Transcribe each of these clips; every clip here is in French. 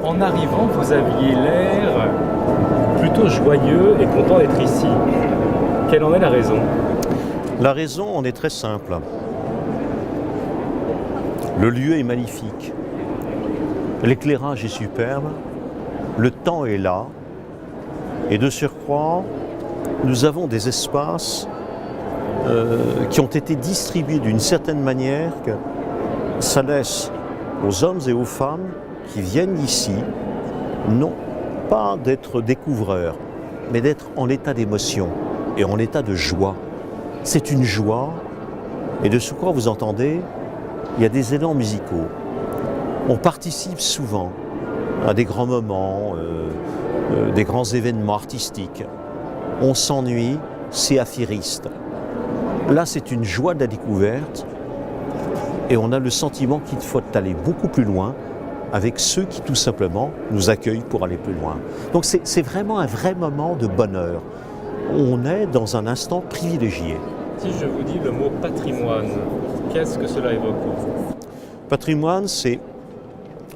En arrivant, vous aviez l'air plutôt joyeux et content d'être ici. Quelle en est la raison? La raison en est très simple. Le lieu est magnifique. L'éclairage est superbe. Le temps est là. Et de surcroît, nous avons des espaces qui ont été distribués d'une certaine manière que ça laisse aux hommes et aux femmes qui viennent ici, non pas d'être découvreurs, mais d'être en état d'émotion et en état de joie. C'est une joie, et de ce quoi vous entendez, il y a des élans musicaux. On participe souvent à des grands moments, des grands événements artistiques. On s'ennuie, c'est affairiste. Là, c'est une joie de la découverte, et on a le sentiment qu'il faut aller beaucoup plus loin avec ceux qui, tout simplement, nous accueillent pour aller plus loin. Donc c'est vraiment un vrai moment de bonheur. On est dans un instant privilégié. Si je vous dis le mot patrimoine, qu'est-ce que cela évoque pour vous? Patrimoine, c'est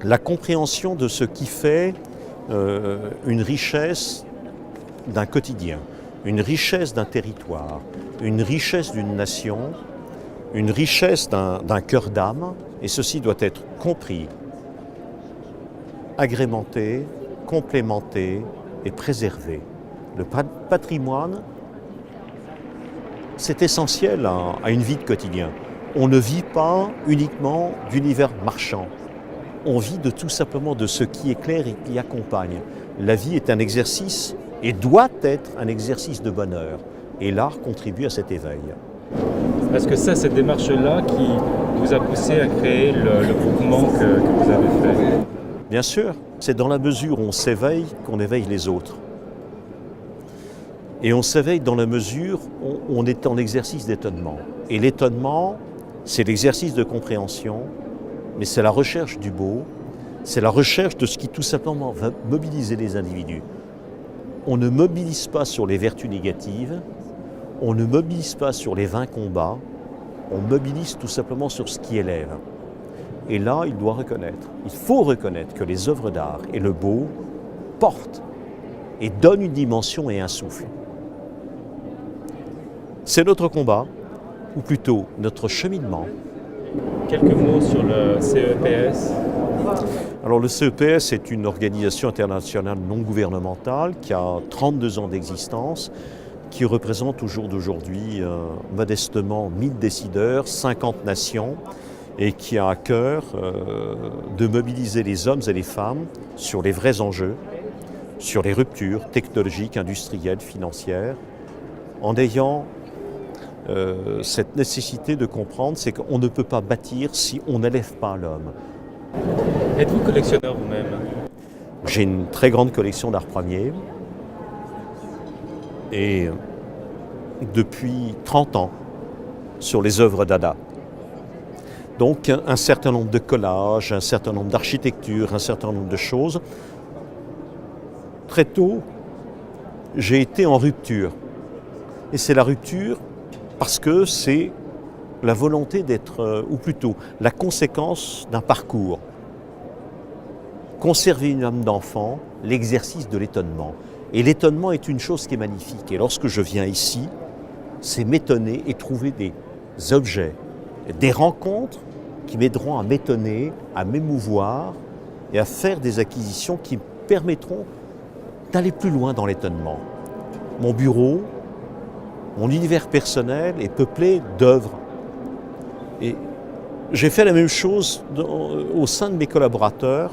la compréhension de ce qui fait une richesse d'un quotidien, une richesse d'un territoire, une richesse d'une nation, une richesse d'un cœur d'âme, et ceci doit être compris, agrémenté, complémenté et préservé. Le patrimoine, c'est essentiel à une vie de quotidien. On ne vit pas uniquement d'univers marchand. On vit de tout simplement de ce qui éclaire et qui accompagne. La vie est un exercice et doit être un exercice de bonheur. Et l'art contribue à cet éveil. Est-ce que c'est cette démarche-là qui vous a poussé à créer le groupement que vous avez fait? Bien sûr, c'est dans la mesure où on s'éveille qu'on éveille les autres. Et on s'éveille dans la mesure où on est en exercice d'étonnement. Et l'étonnement, c'est l'exercice de compréhension, mais c'est la recherche du beau, c'est la recherche de ce qui tout simplement va mobiliser les individus. On ne mobilise pas sur les vertus négatives, on ne mobilise pas sur les vains combats, on mobilise tout simplement sur ce qui élève. Et là, il faut reconnaître que les œuvres d'art et le beau portent et donnent une dimension et un souffle. C'est notre combat, ou plutôt notre cheminement. Quelques mots sur le CEPS. Alors le CEPS est une organisation internationale non gouvernementale qui a 32 ans d'existence, qui représente au jour d'aujourd'hui modestement 1000 décideurs, 50 nations, et qui a à cœur de mobiliser les hommes et les femmes sur les vrais enjeux, sur les ruptures technologiques, industrielles, financières, en ayant cette nécessité de comprendre, c'est qu'on ne peut pas bâtir si on n'élève pas l'homme. Êtes-vous collectionneur vous-même? J'ai une très grande collection d'art premier et depuis 30 ans sur les œuvres Dada. Donc un certain nombre de collages, un certain nombre d'architectures, un certain nombre de choses. Très tôt, j'ai été en rupture. Et c'est la rupture parce que c'est la volonté d'être, ou plutôt la conséquence d'un parcours. Conserver une âme d'enfant, l'exercice de l'étonnement. Et l'étonnement est une chose qui est magnifique. Et lorsque je viens ici, c'est m'étonner et trouver des objets, des rencontres qui m'aideront à m'étonner, à m'émouvoir et à faire des acquisitions qui me permettront d'aller plus loin dans l'étonnement. Mon bureau, mon univers personnel est peuplé d'œuvres. Et j'ai fait la même chose au sein de mes collaborateurs.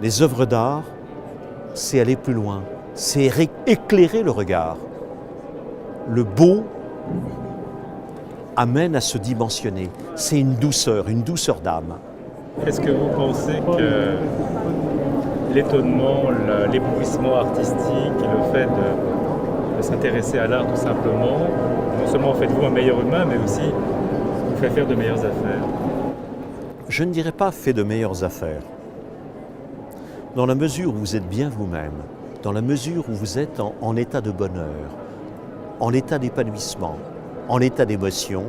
Les œuvres d'art, c'est aller plus loin, c'est éclairer le regard. Le beau amène à se dimensionner. C'est une douceur d'âme. Est-ce que vous pensez que l'étonnement, l'éblouissement artistique et le fait de s'intéresser à l'art tout simplement, non seulement faites-vous un meilleur humain, mais aussi vous fait faire de meilleures affaires? Je ne dirais pas fait de meilleures affaires. Dans la mesure où vous êtes bien vous-même, dans la mesure où vous êtes en état de bonheur, en état d'épanouissement, en état d'émotion,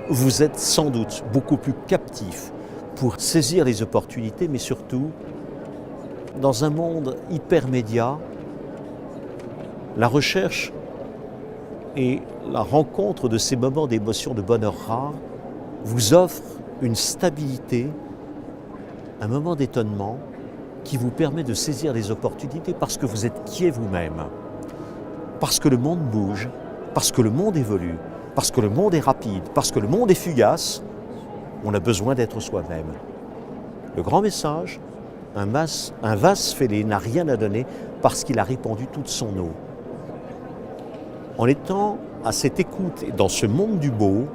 vous êtes sans doute beaucoup plus captif pour saisir les opportunités, mais surtout, dans un monde hypermédia, la recherche et la rencontre de ces moments d'émotion, de bonheur rare, vous offre une stabilité, un moment d'étonnement qui vous permet de saisir les opportunités parce que vous êtes qui est vous-même, parce que le monde bouge, parce que le monde évolue, parce que le monde est rapide, parce que le monde est fugace, on a besoin d'être soi-même. Le grand message, un vase fêlé n'a rien à donner parce qu'il a répandu toute son eau. En étant à cette écoute et dans ce monde du beau,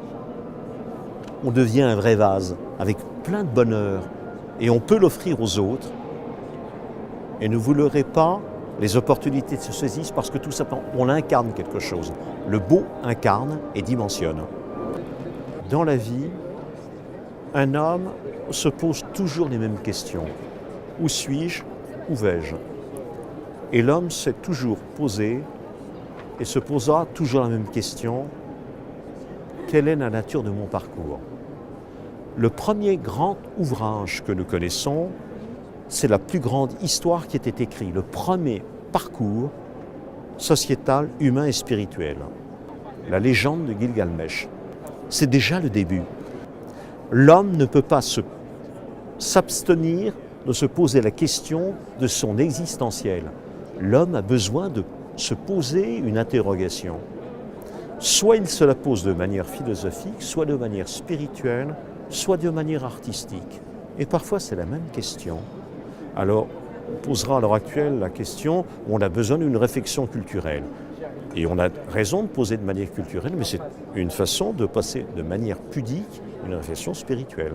on devient un vrai vase avec plein de bonheur et on peut l'offrir aux autres. Et ne vous leurrez pas, les opportunités se saisissent parce que tout simplement, on incarne quelque chose. Le beau incarne et dimensionne. Dans la vie, un homme se pose toujours les mêmes questions. Où suis-je? Où vais-je? Et l'homme s'est toujours posé et se posera toujours la même question. Quelle est la nature de mon parcours? Le premier grand ouvrage que nous connaissons, c'est la plus grande histoire qui était écrite, le premier parcours sociétal, humain et spirituel. La légende de Gilgamesh. C'est déjà le début. L'homme ne peut pas s'abstenir de se poser la question de son existentiel. L'homme a besoin de se poser une interrogation. Soit il se la pose de manière philosophique, soit de manière spirituelle, soit de manière artistique. Et parfois c'est la même question. Alors on posera à l'heure actuelle la question où on a besoin d'une réflexion culturelle. Et on a raison de poser de manière culturelle, mais c'est une façon de passer de manière pudique une réflexion spirituelle.